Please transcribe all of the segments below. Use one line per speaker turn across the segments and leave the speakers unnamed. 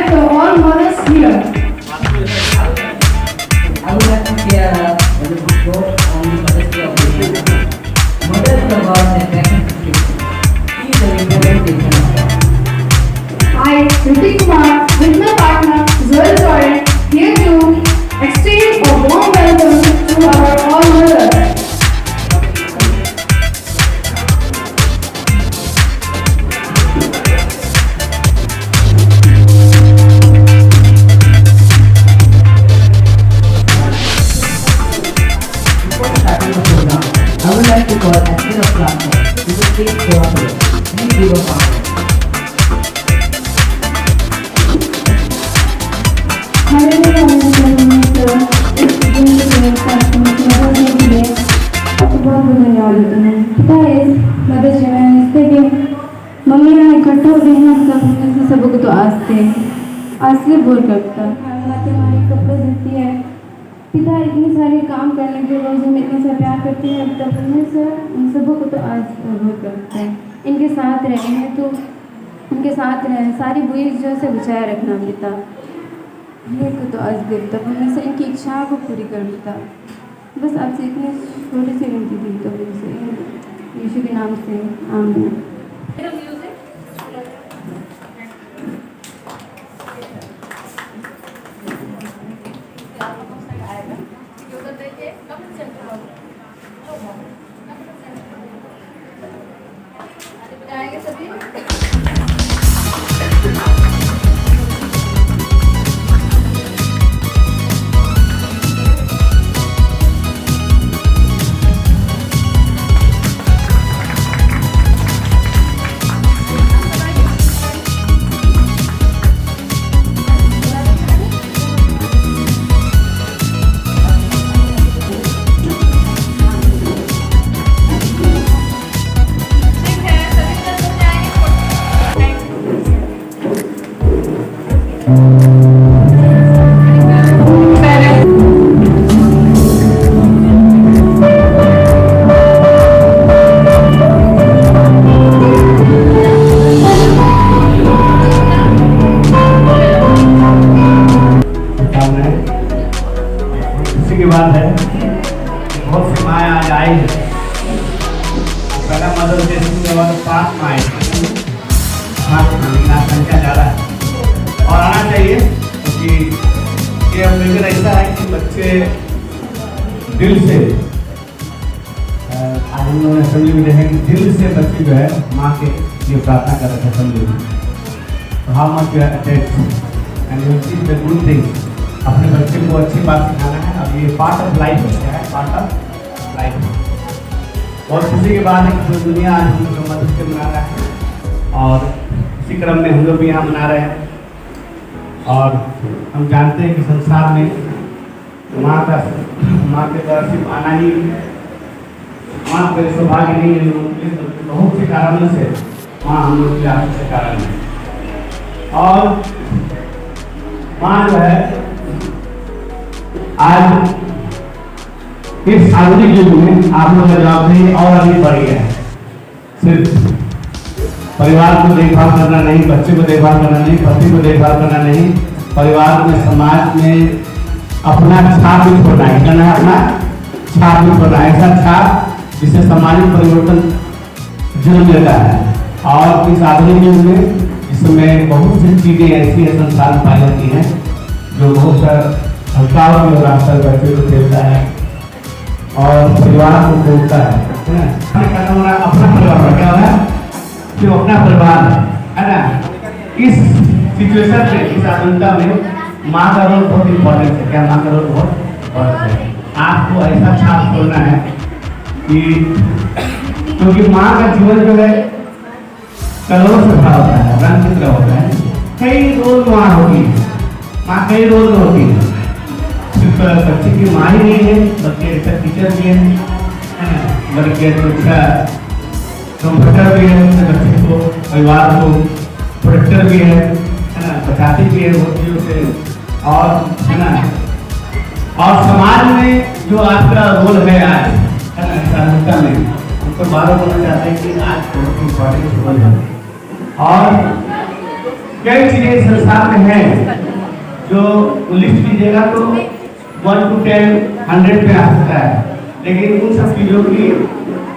invite the all mothers here.
I would like to share a wonderful quote on the Mother's Day occasion. Mothers are God's attraction to children. She is a representation of God.
I, Ritik Kumar, with my partner Zoel Jordan, here to extend a warm welcome to our all mothers.
Before starting the program, I would like to call Actor of Classroom to the stage for our program. Please give a round.
Mummy ने इकट्ठा हो गए हैं सब सबको तो आज से बोर करता माते हमारे कपड़े धोती है। पिता इतने सारे काम करने के बाद हमें इतना सा प्यार करते हैं तब उन्हें सर उन सबों को तो आज बोर करता है। इनके साथ रहे हैं तो उनके साथ रहे सारी बुरी चीज़ों से बचाए रखना पिता मेरे को तो आज देवता मैं से इनकी इच्छाओं को पूरी कर देता। बस आपसे इतनी छोटी सी विनती थी तो मुझसे यीशु के नाम से आमीन।
की बात है बहुत सी माएँ आज आई है। पहला मदर्स डे के बाद 5 माएँ संख्या ज़्यादा है और आना चाहिए क्योंकि ये अमेरिकन ऐसा है कि बच्चे दिल से आज हम लोगों ने असेंबली में देखें कि दिल से बच्चे जो है माँ के लिए प्रार्थना कर रहे थे असेंबली में। तो how much you are attached and you see the good things. अपने बच्चे को अच्छी बात सिखाना है। अब ये पार्ट ऑफ लाइफ है, पार्ट ऑफ लाइफ। और खुशी की बात है कि पूरी दुनिया आज हम लोग मदर्स डे मना रहा है और इसी क्रम में हम लोग भी यहाँ मना रहे हैं। और हम जानते हैं कि संसार में माँ के द्वारा सिर्फ आना ही माँ के सौभाग्य नहीं है लोगों के लिए, बहुत से कारणों से माँ हम लोग के लिए कारण है। और माँ जो है आज इस आधुनिक युग में आप लोगों का जवाबदेही और अधिक बढ़ गया है। सिर्फ परिवार को देखभाल करना नहीं, बच्चे को देखभाल करना नहीं, पति को देखभाल करना नहीं, परिवार में समाज में अपना छाप भी छोड़ना है। करना है अपना छाप भी छोड़ना है, ऐसा छाप जिससे सामाजिक परिवर्तन जन्म लेता है। और इस आधुनिक युग में इसमें बहुत सी चीजें ऐसी है संसार में पाई जाती हैं जो बहुत सा हल्काव में रास्ता बच्चे को खेलता है और परिवार को खोलता है ना। अपना परिवार क्या है कि अपना परिवार है ना। इस सिचुएशन में, इस आधुनिकता में माँ का रोल बहुत इम्पोर्टेंट है। क्या माँ का रोल बहुत इम्पोर्टेंट है। आपको ऐसा छाप छोड़ना है कि क्योंकि माँ का जीवन जो है करोड़ों से भरा होता है, रंग चित्र होता है। कई रोल माँ होती है, माँ कई रोल में होती है। सिर्फ बच्चे की माँ ही नहीं है बल्कि अच्छा टीचर भी है बल्कि अच्छा कंफर्टर भी है, बच्चे को परिवार को प्रोटेक्टर भी है ना, बचाती भी है बहुत चीज़ों से। और है ना, और समाज में जो आपका रोल है आज है ना साधुता में, उनको बार बोलना चाहते हैं कि आज बहुत इम्पोर्टेंट रोल है। और कई चीजें संसार में हैं जो लिस्ट कीजिएगा तो 1 to 10 100 पे आ सकता है, लेकिन उन सब चीजों की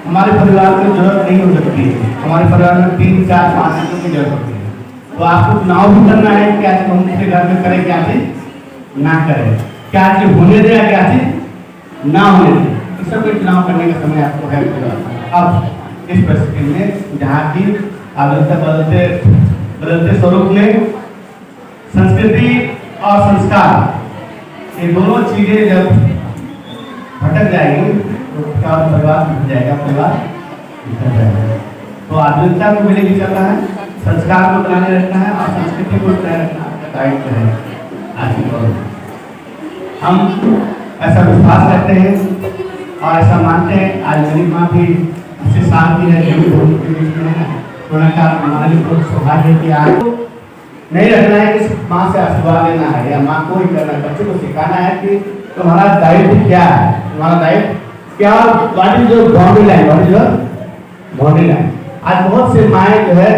हमारे परिवार में जरूरत नहीं हो सकती है। हमारे परिवार में 3 4 5 चीजों की जरूरत होती है। तो आपको चुनाव भी करना है, क्या चीज हम अपने घर में करें, क्या चीज ना करें, क्या चीज होने दे, क्या चीज ना होने दे। इस सब के चुनाव करने का समय आपको है। अब इस परिस्थिति में जहाँ की बदलते स्वरूप में संस्कृति और संस्कार ये दोनों चीजें जब भटक जाएंगी तो क्या परिवार टूट जाएगा, परिवार बिखर जाएगा। तो आधुनिकता को मिलेगी चलना है, संस्कार को बनाए रखना है और संस्कृति को बनाए रखना आपका दायित्व है। आज के दौर में हम ऐसा विश्वास करते हैं और ऐसा मानते हैं। आज मेरी माँ भी 80 साल की है, जो भी के बीच में है, उन्होंने हमारे लिए बहुत सौभाग्य कि आज नहीं रखना है कि माँ से आशीर्वाद लेना है या माँ को ही करना है। बच्चे को सिखाना है कि तुम्हारा दायित्व क्या है, तुम्हारा दायित्व क्या, what is your boundary line, what is your boundary line. आज बहुत से माएँ जो है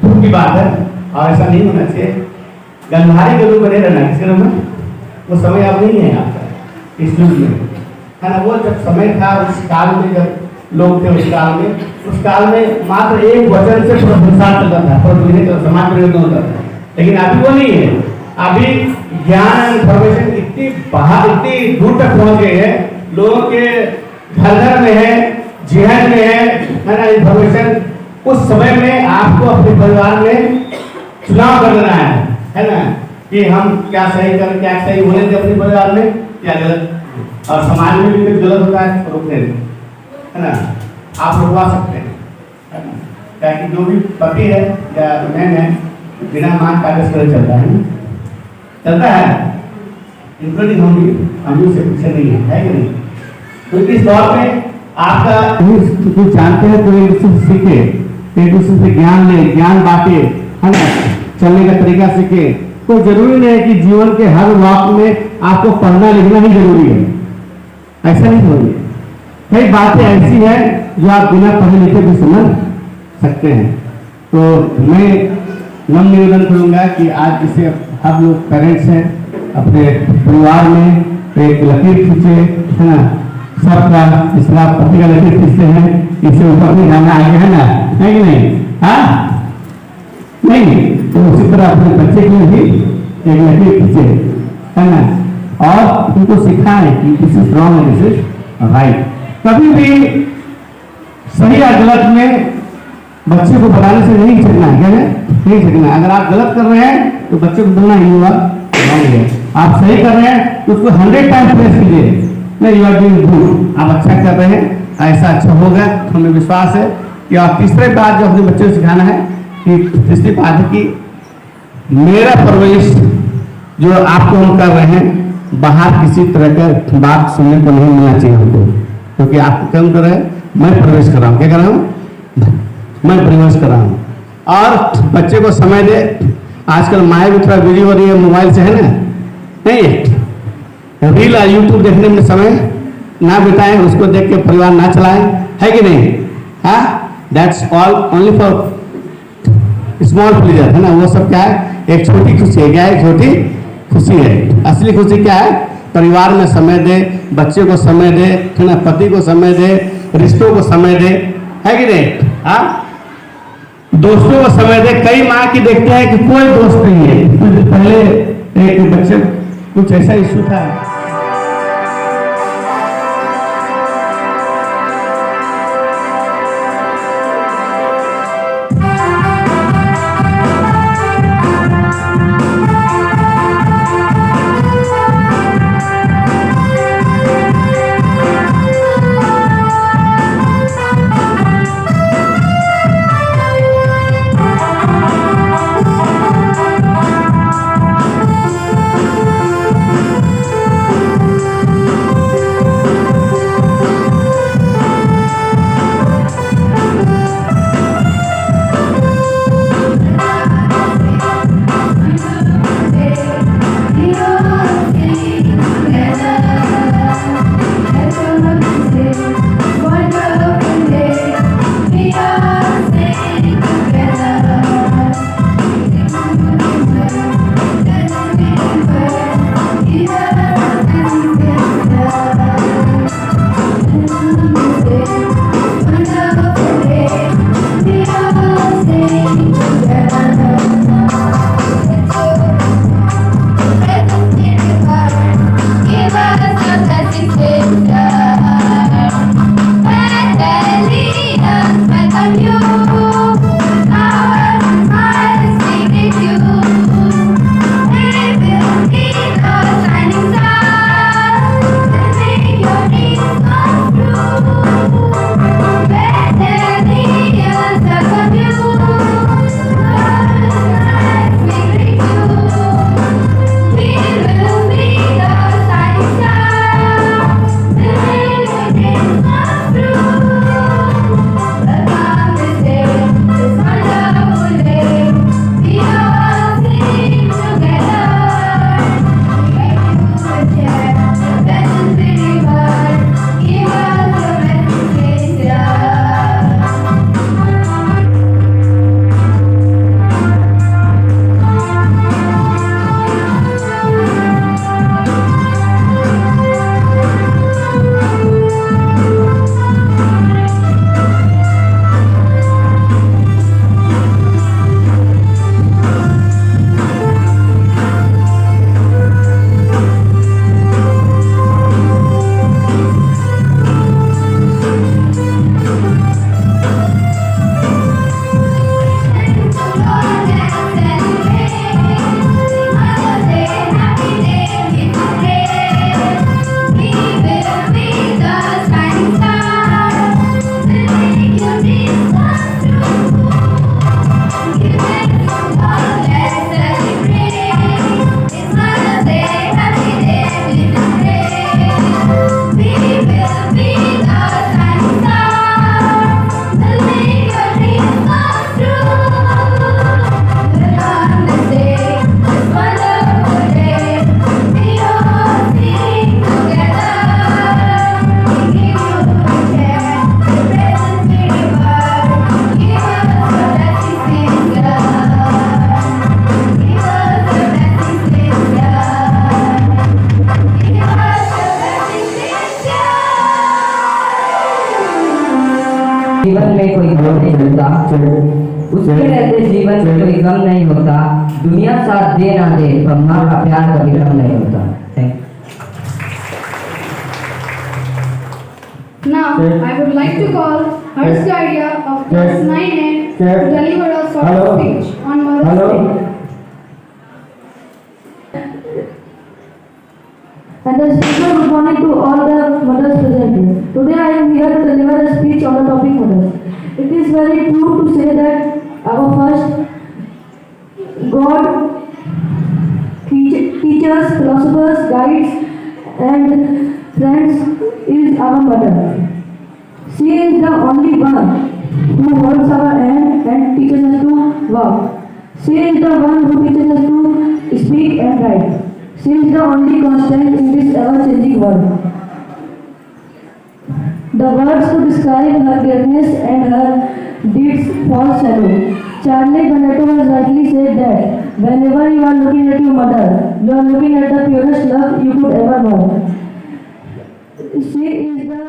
दुख की बात है और ऐसा नहीं होना चाहिए। गंधारी के रूप में नहीं रहना, किसके रूप में, वो समय अब नहीं है आपका इस युग में, है ना। वो जब समय था उस काल में, जब लोग थे उस काल में मात्र एक वचन से पूरा संसार चलता था, पूरा समाज परिवर्तन होता था। लेकिन अभी वो नहीं है। अभी ज्ञान इंफॉर्मेशन इतनी बाहर, इतनी दूर तक पहुंच गई है, लोगों के घर घर में है, जिहन में है ना इंफॉर्मेशन। उस समय में आपको अपने परिवार में चुनाव कर लेना है ना, कि हम क्या सही करें, क्या सही होने दें अपने परिवार में, क्या गलत। और समाज में भी कुछ गलत होता है तो रोकने दें, है ना, आप रुकवा सकते हैं, है ना। क्या कि जो भी पति है या बहन है बिना मां कागज कर चलता है, इंक्लूडिंग हम से पीछे नहीं है कि नहीं। तो इस दौर में आपका कुछ जानते हैं तो एक दूसरे से सीखे, एक दूसरे से ज्ञान ले, ज्ञान बांटे, है ना, चलने का तरीका सीखे। तो जरूरी नहीं है कि जीवन के हर वक्त में आपको पढ़ना लिखना ही जरूरी है, ऐसा नहीं जरूरी है। कई बातें ऐसी हैं जो आप बिना पढ़े लिखे भी समझ सकते हैं। तो मैं नम्र निवेदन करूंगा कि आज जैसे हम लोग पेरेंट्स हैं, अपने परिवार में एक लकीर खींचे, है ना, सबका जिसका पति का लकीर खींचते हैं, इसे ऊपर नहीं जाना आगे, है ना, है कि नहीं, हाँ नहीं, तो उसी तरह अपने बच्चे के लिए भी एक लकीर खींचे, है ना, और उनको सिखाएं कि this is wrong and this is right. कभी भी सही या गलत में बच्चे को बताने से नहीं छिड़ना है, क्या है, नहीं छिड़ना। अगर आप गलत कर रहे हैं तो बच्चे को बोलना ही हुआ रॉन्ग है। आप सही कर रहे हैं तो उसको 100 टाइम प्रेस कीजिए, नहीं यू आर डूइंग गुड, आप अच्छा कर रहे हैं, ऐसा अच्छा होगा। हमें विश्वास है कि और तीसरे बात जो अपने बच्चे को सिखाना है कि तीसरी बात है कि मेरा परवरिश जो आपको हम कर रहे हैं, बाहर किसी तरह का बात सुनने को नहीं मिलना चाहिए हमको, क्योंकि आप क्या कर रहे हैं, मैं प्रवेश कर रहा हूँ, क्या कर रहा हूँ, मैं प्रवेश कर रहा हूँ। और बच्चे को समय दे। आजकल माएँ भी थोड़ा बिजी हो रही है मोबाइल से, है ना, नहीं रील और यूट्यूब देखने में समय ना बिताएं, उसको देख के परिवार ना चलाएं, है कि नहीं, हाँ, that's all only for small pleasure, है ना। वो सब क्या है, एक छोटी खुशी है, क्या है, छोटी खुशी है। असली खुशी क्या है, परिवार में समय दे, बच्चे को समय दे, है ना, पति को समय दे, रिश्तों को समय दे, है कि नहीं, हाँ, दोस्तों को समय दे। कई माँ की देखते हैं कि कोई दोस्त नहीं है। कुछ पहले एक बच्चे कुछ ऐसा इशू था,
में कोई गम नहीं होता, उसके रहते जीवन में कोई गम नहीं होता, दुनिया साथ दे ना दे पर माँ का प्यार कभी कम नहीं होता। Thank you.
Now, I would like to call Harsh Gadia of class 9A to deliver a short speech on Mother's Day.
And the speaker, good morning to all the mothers present here. Today I am here to deliver a speech on the topic mothers. It is very true to say that our first God, teachers, philosophers, guides and friends is our mother. She is the only one who holds our hand and teaches us to walk. She is the one who teaches us to speak and write. She is the only constant in this ever-changing world. The words to describe her greatness and her deeds fall shallow. Charlie Benetton has rightly said that whenever you are looking at your mother, you are looking at the purest love you could ever know. She is the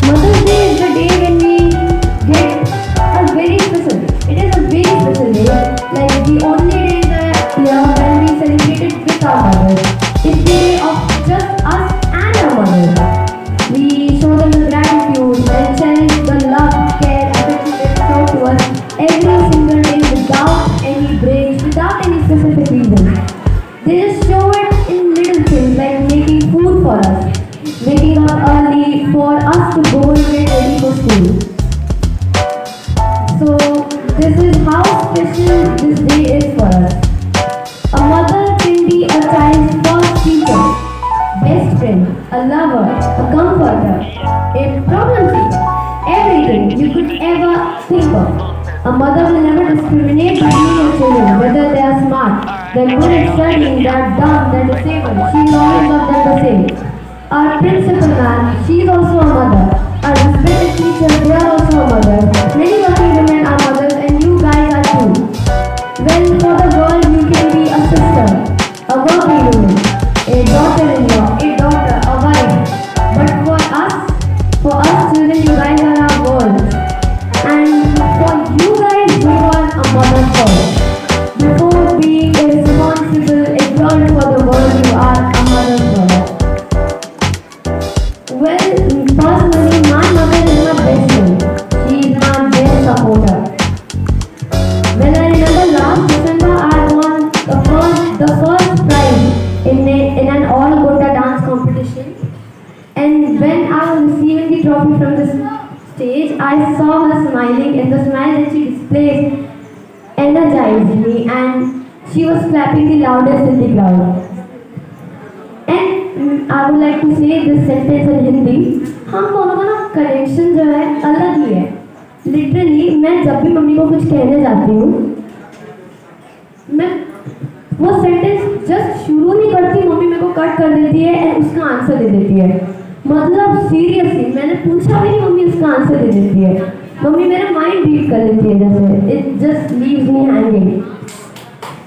Mother's Day is the day when we get a very special day. It is a very special day, like the only day in the year when we celebrate it with our mothers. It's the day of just us and our mothers. We show them the gratitude and cherish the love, care, affection they show to us every single day without any breaks, without any specific reason. They just show it in little things like making food for us, waking up early for us to go and get ready for school. So this is how special this day is for us. A mother can be a child's first teacher, best friend, a lover, a comforter, a problem seeker, everything you could ever think of. A mother will never discriminate between your children, whether they are smart, they're good at studying, they're dumb, they're disabled. She will always love them the same. Our principal man, she is also a mother. Our respected teachers, they are also a mother. Many working women are mothers and you guys are too. Well, for the world you can be a sister, a working woman, a daughter-in-law, a daughter, a wife. But for us children, you guys are our world. And for you guys, we want a mother first. Before being a responsible adult for the world, you are a mother first. Well, personally, my mother is my best friend. She is my best supporter. When I remember last December, I won the first prize in an all-Gota dance competition. And when I was receiving the trophy from the stage, I saw her smiling, and the smile that she displayed energized me, and she was clapping the loudest in the crowd. And I would like to say this sentence in Hindi. हम दोनों का ना connection जो है अलग ही है. Literally मैं जब भी मम्मी को कुछ कहने जाती हूँ, मैं वो सेंटेंस जस्ट शुरू नहीं करती, मम्मी मेरे को कट कर देती है एंड उसका आंसर दे देती है। मतलब सीरियसली मैंने पूछा भी नहीं, मम्मी उसका आंसर दे देती है। मम्मी मेरा माइंड रीड कर लेती है, जैसे it just leaves me hanging.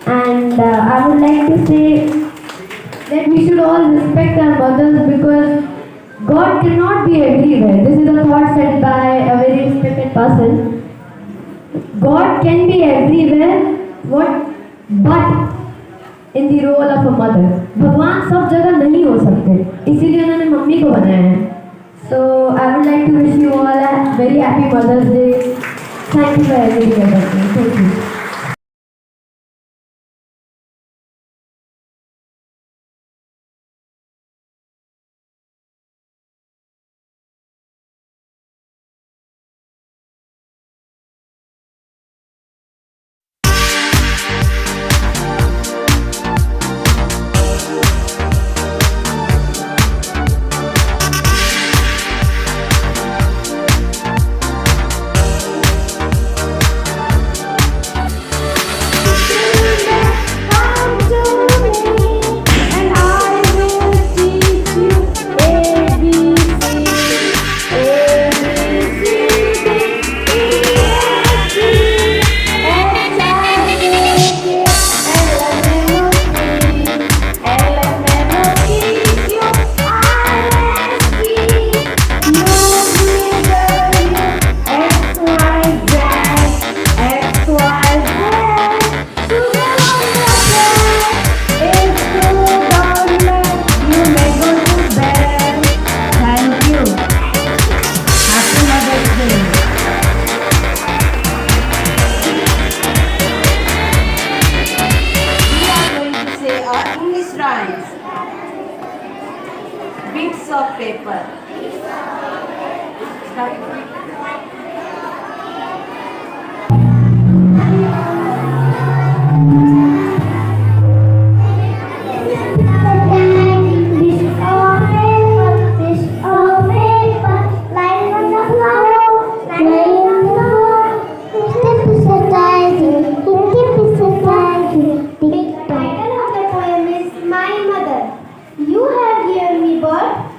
And I would like to say that we should all respect our mothers because God cannot be everywhere. This is a thought said by a very respected person. God can be everywhere, but in the role of a mother. भगवान सब जगह नहीं हो सकते, इसीलिए उन्होंने mummy को बनाया है। So I would like to wish you all a very happy Mother's Day. Thank you for everything. Thank you.
Bits of paper.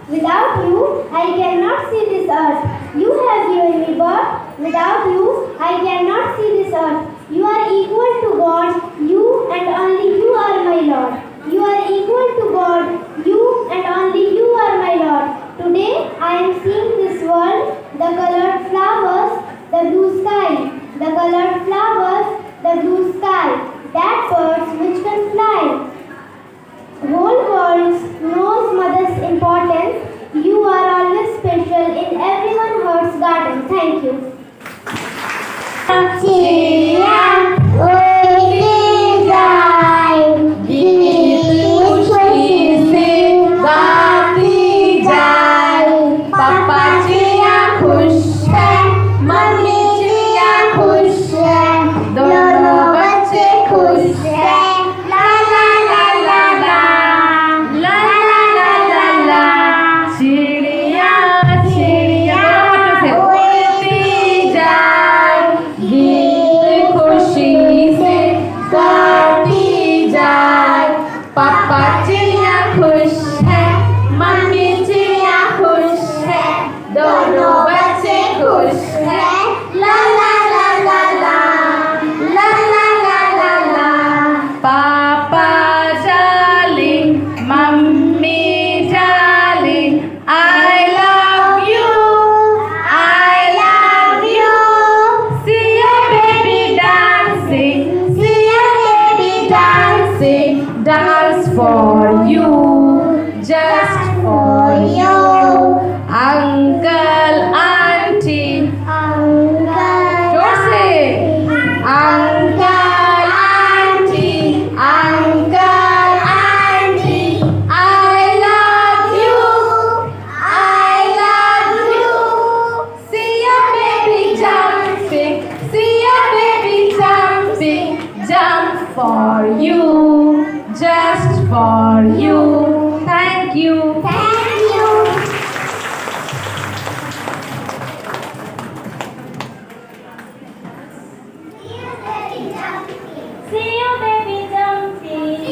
Without you, I cannot see this earth. You have given me birth. Without you, I cannot see this earth. You are equal to God. You and only you are my Lord. You are equal to God. You and only you are my Lord. Today, I am seeing this world, the colored flowers, the blue sky. The colored flowers, the blue sky. That birds which can fly. Whole world knows mother's importance. You are always special in everyone's heart's garden. Thank you.
Dance for you, just for you. Uncle, auntie, don't say. Uncle, auntie, I love you, I love you. See your baby jumping, see your baby jumping, jump for you. Just for you. Thank you.
Thank you. See you, baby jumping.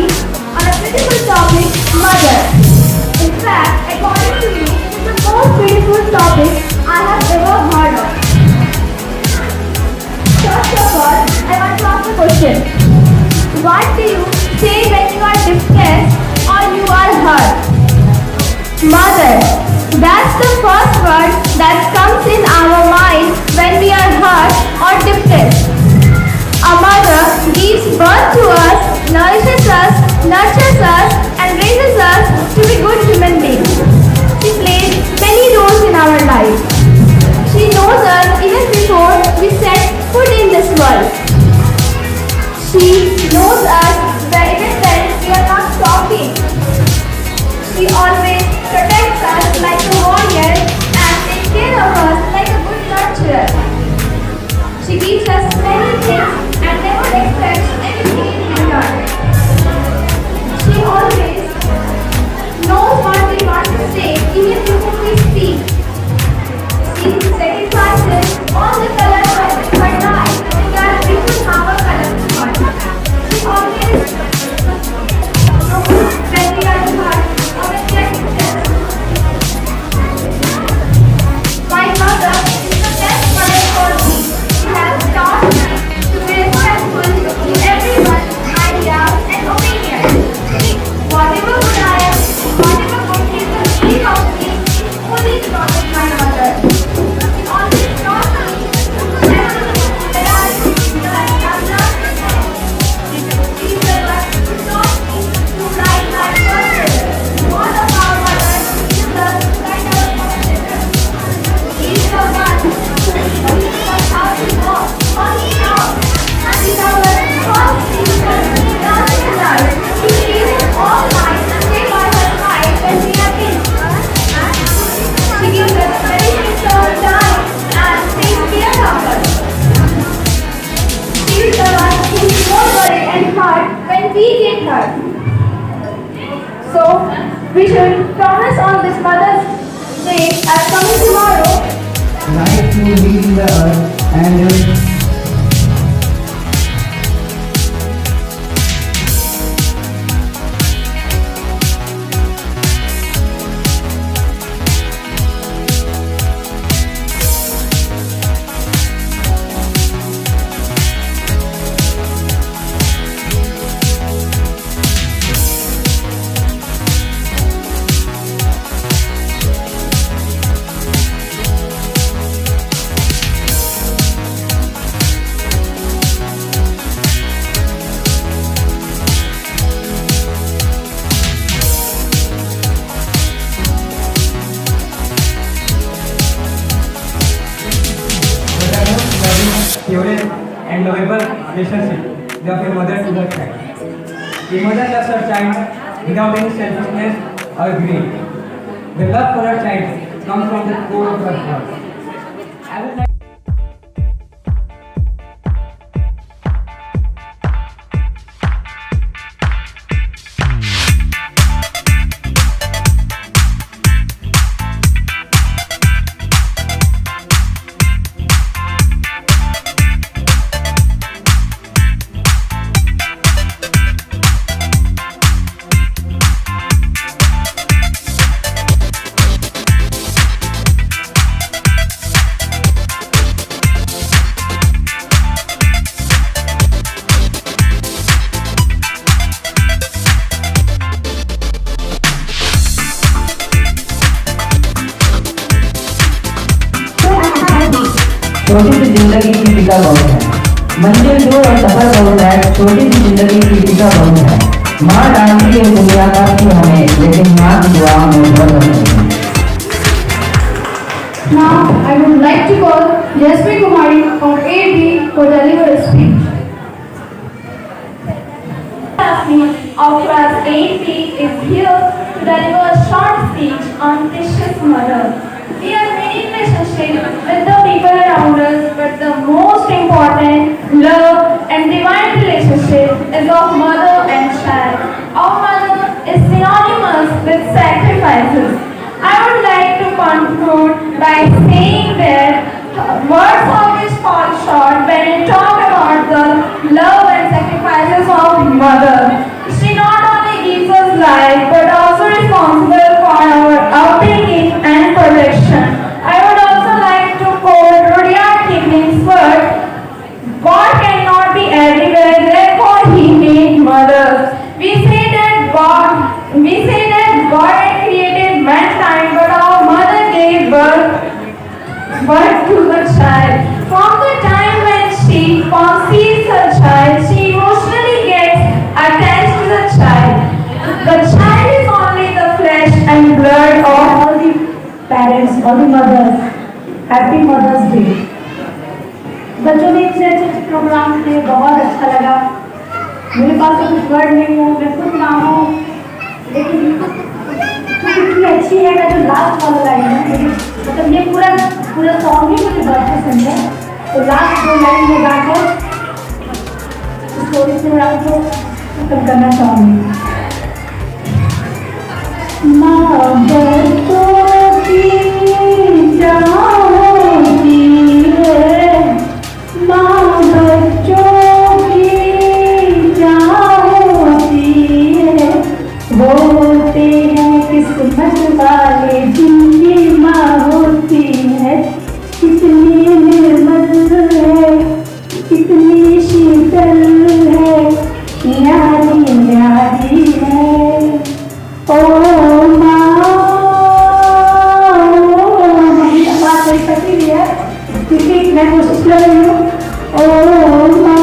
speak on a beautiful topic, mother. In fact, according to me, it is the most beautiful topic I have ever heard of. First of all, I want to ask a question. What do you say when you are depressed or you are hurt? Mother. That's the first word that comes in our mind when we are hurt or depressed. A mother gives birth to us, nourishes us, nurtures us, and raises us to be good human beings. She plays many roles in our life. She knows us even before we set foot in this world. She knows us even when we are not talking. She always protects us like a warrior and takes care of us like a good nurturer. She gives us many things and never expects anything in return. She always knows what we want to say even before we speak. She sacrifices all the colors of her life so that we could have a colorful one. She always knows when we are hurt or when we are depressed. My mother is the best mother for me. She has taught me to be respectful to everyone's ideas and opinions. Whatever good I am, whatever good people speak of me, only because of my mother. She always taught me that I have learned to say. She is the one who taught me to write my first letter. All of our mothers is the write our first letter. He is the one who teaches us how to walk on the ground. And is our first teacher, nurtures us. He stays all night and stay by her side when we are ill. She gives us medicine to our time and takes care of us. She is the one who is more worried and hurt when we get hurt. So, we should promise on this Mother's Day as coming tomorrow.
Like to heal the earth and
pure and lovable relationship of a mother to her child. A mother loves her child without any selfishness or greed. The love for her child comes from the core of her heart. I would like
छोटी सी जिंदगी की टीका बहुत है, मंजिल दूर और सफर बहुत है। छोटी सी जिंदगी की टीका बहुत है। माँ डांटती है दुनिया का कि हमें, लेकिन माँ की दुआ में बहुत है।
Now, I would like to call Jasmine Kumari from 8B for deliver a speech.
Of class 8B is here to deliver a short speech on precious mother. We are many relationships with the people around us, but the most important love and divine relationship is of mother and child. Our mother is synonymous with sacrifices. I would like to conclude by saying that words always fall short when you talk about the love and sacrifices of mother. She not
We say that God had created mankind, but our mother gave birth to the child. From the time when she conceives her child, she emotionally gets attached to the child. The child is only the flesh and blood of all the parents, all the mothers. Happy Mother's Day. बच्चों ने इतने अच्छे programme थे, बहुत अच्छा लगा। मेरे पास तो कुछ वर्ड नहीं हो, मैं खुद ना हूँ, लेकिन इतनी अच्छी है ना जो लास्ट वाला लाइन है, मतलब ये पूरा सॉन्ग ही मुझे बहुत पसंद है। तो लास्ट 2 लाइन में गाकर स्टोरी से मैं आपको खत्म करना चाहूँगी। माँ बच्चों की चाहती है, माँ बच्चों की चाहती है, होते हैं किस्मत वाले जिनकी माँ होती है। कितनी निर्मल है, कितनी शीतल है, न्यारी न्यारी है। ओ माँ, बात नहीं सकती है क्योंकि मैं कोशिश कर रही हूँ। ओ माँ,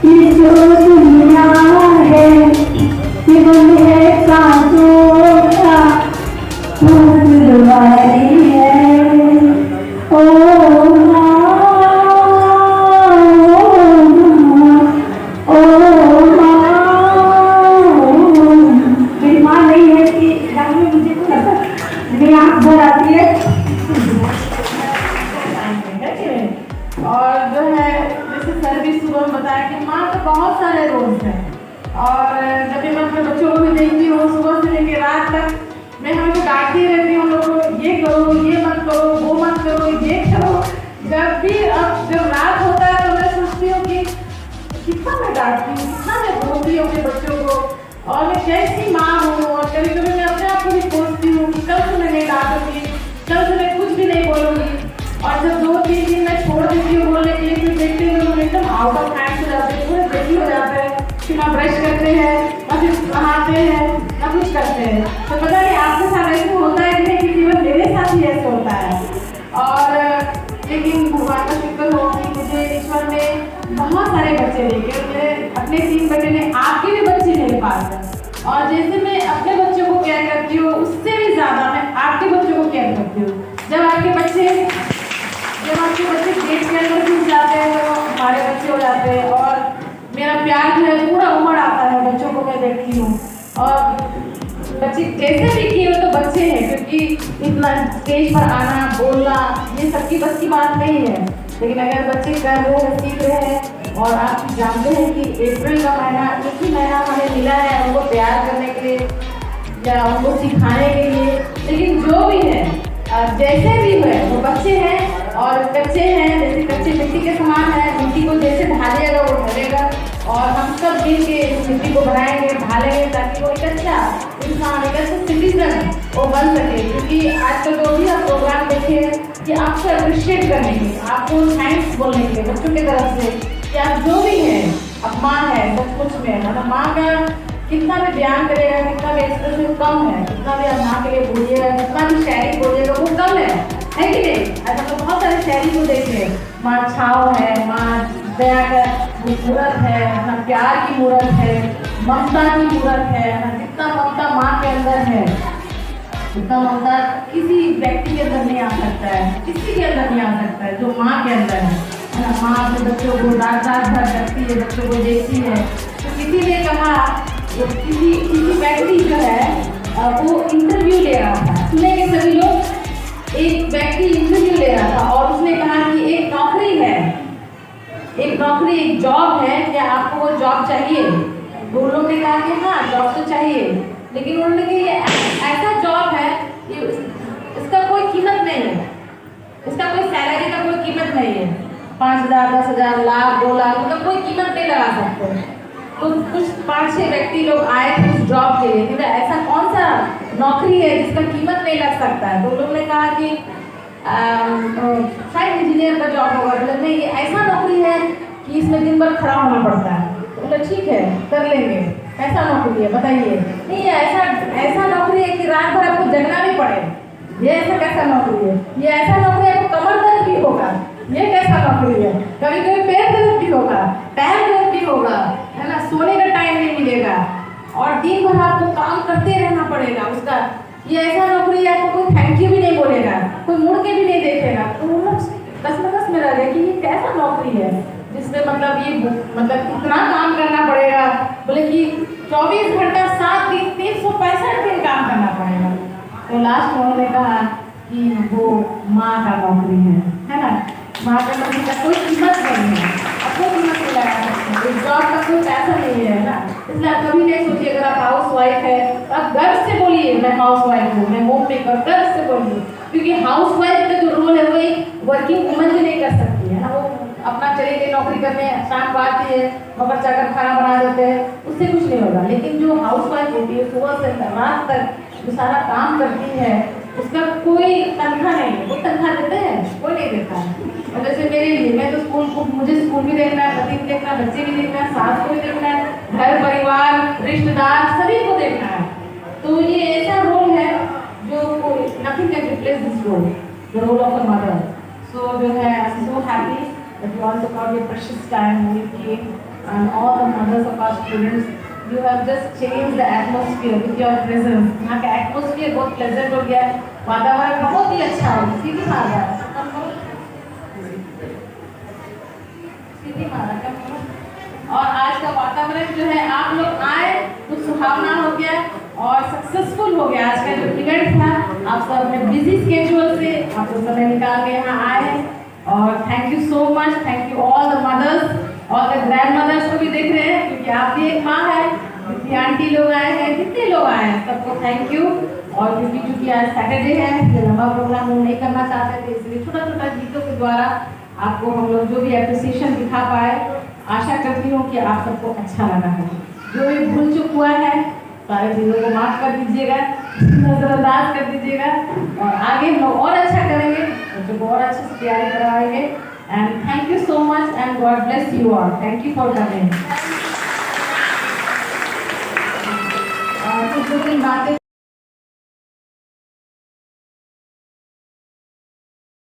ये जो दुनिया है ये मन है कांटों का, फूलवारी है। ओ माँ, ओ माँ, मेरी माँ नहीं है कि में मुझे तो लगता मेरी आँख भर आती है। और जो है जैसे सर भी सुबह बताया कि माँ के बहुत सारे रोल्स हैं, और जब भी मैं अपने बच्चों को भी देखती हूँ सुबह से लेकर रात तक, मैं हमें डांटती रहती हूँ लोगों को, ये करो, ये मत करो, वो मत करो, ये करो। जब भी अब जब रात होता है तो मैं सोचती हूँ कि कितना मैं डांटती हूँ, कितना मैं बोलती हूँ अपने बच्चों को, और मैं कैसी माँ हूँ। और कभी कभी मैं अपने आप को भी सोचती हूँ कि कल से मैं नहीं डांटूंगी, कल से मैं कुछ भी नहीं बोलूँगी। और जब 2-3 दिन मैं छोड़ देती हूँ बोलने के लिए, फिर देखते हुए लोग एकदम आउट ऑफ हैंड हो जाते हैं, पूरे जल्दी हो जाते हैं कि ना ब्रश करते हैं, ना फिर नहाते हैं, ना कुछ करते हैं। तो पता नहीं आपके साथ ऐसे होता है कि नहीं, कि केवल मेरे साथ ही ऐसे होता है। और लेकिन भगवान का शुक्र हो कि मुझे ईश्वर ने बहुत सारे बच्चे देखे, और मेरे अपने 3 बेटे ने, आपके भी बच्चे मेरे पास हैं। और जैसे मैं अपने बच्चों को केयर करती हूँ, उससे भी ज़्यादा मैं आपके बच्चों को केयर करती हूँ। जब आपके बच्चे गेट के अंदर घुस जाते हैं तो हमारे बच्चे हो जाते हैं, और मेरा प्यार जो है पूरा उमड़ आता है बच्चों को मैं देखती हूँ। और बच्चे जैसे भी किए तो बच्चे हैं, क्योंकि इतना स्टेज पर आना, बोलना, ये सबकी बस की बात नहीं है। लेकिन अगर बच्चे कर रहे हैं, सीख रहे हैं, और आप जानते हैं कि अप्रैल का महीना एक ही महीना हमें मिला है उनको प्यार करने के लिए या उनको सिखाने के लिए। लेकिन जो भी है, जैसे भी है, वो बच्चे हैं, और कच्चे हैं, जैसे कच्चे मिट्टी के समान है। मिट्टी को जैसे ढालिएगा वो ढलेगा, और हम सब मिल के इस मिट्टी को बनाएंगे, ढालेंगे, ताकि वो एक अच्छा इंसान, एक अच्छा सिटीजन वो बन सके। क्योंकि आजकल जो भी आप प्रोग्राम देखे कि आपसे अप्रिशिएट करने के, आपको थैंक्स बोलने के बच्चों की तरफ से कि आप जो भी हैं, अब माँ है सचमुच में, मतलब माँ का कितना भी बयान करेगा, कितना भी एक्सप्रेशन कम है, कितना भी आप माँ के लिए बोलिएगा, कितना भी शायरी बोलिएगा, वो कम है कि नहीं? ऐसा तो बहुत सारे शायरी को देखिए, माँ छाव है, माँ दया का मूर्त है, ना प्यार की मूर्त है, ममता की मूर्त है, ना जितना ममता माँ के अंदर है, उतना ममता किसी व्यक्ति के अंदर नहीं आ सकता है, किसी के अंदर नहीं आ सकता है जो माँ के अंदर है ना। माँ अपने बच्चों को रात भर रखती है, बच्चों को देखती है। तो किसी ने कहा, किसी व्यक्ति जो है वो इंटरव्यू ले रहा था, सुने के सभी लोग, एक व्यक्ति इंटरव्यू ले रहा था, और उसने कहा कि एक नौकरी है, एक जॉब है, क्या आपको वो जॉब चाहिए? वो लोग ने कहा कि हाँ जॉब तो चाहिए, लेकिन उन्होंने कहा ये ऐसा जॉब है कि इसका कोई कीमत नहीं है, इसका कोई सैलरी का कोई कीमत नहीं है, 5,000, 10,000, लाख, 2 लाख, मतलब कोई कीमत नहीं लगा सकते। तो कुछ 5-6 व्यक्ति लोग आए थे उस जॉब के लिए, कि ऐसा कौन सा नौकरी है जिसका कीमत नहीं लग सकता है? तो लोगों ने कहा कि शायद इंजीनियर का जॉब होगा। बोले नहीं, ये ऐसा नौकरी है कि इसमें दिन भर खड़ा होना पड़ता है। तो बोले
तो ठीक है कर लेंगे, ऐसा नौकरी है बताइए। नहीं ये ऐसा नौकरी है कि रात भर आपको जगना भी पड़े, ये ऐसा कैसा नौकरी है? ये ऐसा नौकरी है आपको कमर दर्द भी होगा, ये कैसा नौकरी है? कभी कभी पैर दर्द भी होगा, पैर दर्द भी होगा, है ना, सोने का टाइम नहीं मिलेगा और दिन भर आपको काम करते रहना पड़ेगा उसका। ये ऐसा नौकरी है आपको कोई थैंक यू भी नहीं बोलेगा, कोई मुड़ के भी नहीं देखेगा। तो वो लोग कसमकस में रह गए कि ये कैसा नौकरी है जिसमें मतलब इतना काम करना पड़ेगा। बोले कि 24 घंटा 7 दिन 365 दिन काम करना पड़ेगा। तो लास्ट में उन्होंने कहा कि वो माँ का नौकरी है ना, माँ का नौकरी का कोई कीमत नहीं है, आपको कीमत नहीं लगा सकते, इस जॉब का कोई पैसा नहीं है ना। इसलिए आप कभी नहीं सोचिए अगर आप हाउस वाइफ है तो आप गर्व से बोलिए मैं हाउस वाइफ हूँ, मैं होम मेकर, गर्व से बोलिए। क्योंकि हाउस वाइफ का जो रोल है वही वर्किंग वुमन भी नहीं कर सकती है ना। वो अपना चले गए नौकरी करने, शाम को आती है मगर चाकर खाना बना देते हैं, उससे कुछ नहीं होगा। लेकिन जो हाउस वाइफ होती है सुबह से रात तक जो सारा काम करती है उसका कोई तनख्वाह नहीं है। कोई तनख्वाह देते हैं? कोई नहीं देता है। और जैसे मेरे लिए मैं तो मुझे स्कूल भी देखना है, पति भी देखना है, बच्चे भी देखना है, सास को भी देखना है, घर परिवार रिश्तेदार सभी को देखना है। तो ये ऐसा रोल है जो nothing can replace this role, the role of a mother. So जो है I am so happy that you all took out your precious time with me and all the mothers of our students. You have just changed the atmosphere with your presence. यहाँ का atmosphere बहुत pleasant हो गया, वातावरण बहुत ही अच्छा हो, सीधी मारा, सीधी मारा कम। और आज का वातावरण जो है आप लोग आए तो सुहावना हो गया और सक्सेसफुल हो गया। आज का जो इवेंट था आप सब अपने बिजी स्केड्यूल से आप लोग समय निकाल के यहाँ आए हैं और thank you so much. Thank you all the mothers और द ग्रैंड मदर्स को भी देख रहे हैं क्योंकि आप भी एक माँ है। जितनी आंटी लोग आए हैं, जितने लोग आए हैं, सबको थैंक यू। और क्योंकि आज सैटरडे है, ये लंबा प्रोग्राम हम नहीं करना चाहते थे, इसलिए छोटा छोटा गीतों के द्वारा आपको हम लोग जो भी अप्रिसिएशन दिखा पाए। आशा करती हूँ कि आप सबको अच्छा लगा है। जो भी भूल चुक हुआ है सारी चीज़ों को माफ़ कर दीजिएगा, नजरअंदाज कर दीजिएगा और आगे हम लोग और अच्छा करेंगे, बच्चों को और अच्छे से तैयारी करवाएंगे। And thank you so much and God bless you all. Thank you for coming. कुछ दो तीन बातें